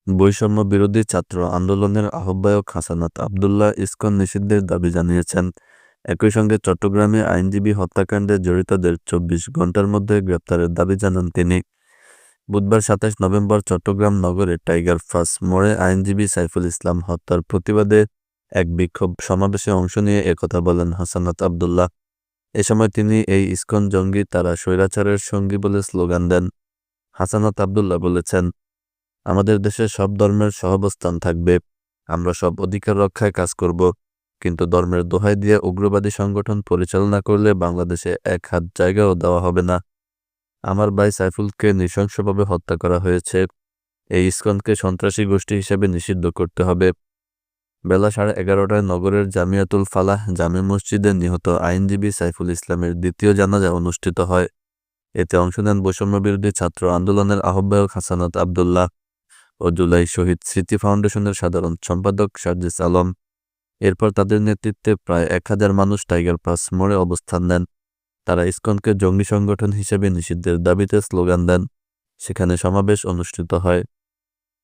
বৈষম্য বিরোধী ছাত্র আন্দোলনের আহ্বায়ক হাসানাত আব্দুল্লাহ ইসকন নিষিদ্ধের দাবি জানিয়েছেন। একই সঙ্গে চট্টগ্রামে আইনজীবী হত্যাকাণ্ডে জড়িতদের ২৪ ঘণ্টার মধ্যে গ্রেপ্তারের দাবি জানান তিনি। বুধবার ২৭ নভেম্বর চট্টগ্রাম নগরের টাইগার পাস মোড়ে আইনজীবী সাইফুল ইসলাম হত্যার প্রতিবাদে এক বিক্ষোভ সমাবেশে অংশ নিয়ে একথা বলেন হাসানাত আব্দুল্লাহ। এ সময় তিনি এই ইসকন জঙ্গি তারা স্বৈরাচারের সঙ্গী বলে স্লোগান দেন। হাসানাত আব্দুল্লাহ বলেছেন, আমাদের দেশে সব ধর্মের সহাবস্থান থাকবে, আমরা সব অধিকার রক্ষায় কাজ করব, কিন্তু ধর্মের দোহাই দিয়ে উগ্রবাদী সংগঠন পরিচালনা করলে বাংলাদেশে এক হাত জায়গাও দেওয়া হবে না। আমার ভাই সাইফুলকে নৃশংসভাবে হত্যা করা হয়েছে, এই ইসকনকে সন্ত্রাসী গোষ্ঠী হিসেবে নিষিদ্ধ করতে হবে। বেলা 11:30টায় নগরের জামিয়াতুল ফালাহ জামে মসজিদে নিহত আইনজীবী সাইফুল ইসলামের দ্বিতীয় জানাজা অনুষ্ঠিত হয়। এতে অংশ নেন বৈষম্যবিরোধী ছাত্র আন্দোলনের আহ্বায়ক হাসানাত আব্দুল্লাহ ও জুলাই শহীদ স্মৃতি ফাউন্ডেশনের সাধারণ সম্পাদক সার্জিস আলম। এরপর তাদের নেতৃত্বে প্রায় ১,০০০ মানুষ টাইগার পাস মোড়ে অবস্থান নেন। তারা ইসকনকে জঙ্গি সংগঠন হিসেবে নিষিদ্ধের দাবিতে স্লোগান দেন। সেখানে সমাবেশ অনুষ্ঠিত হয়।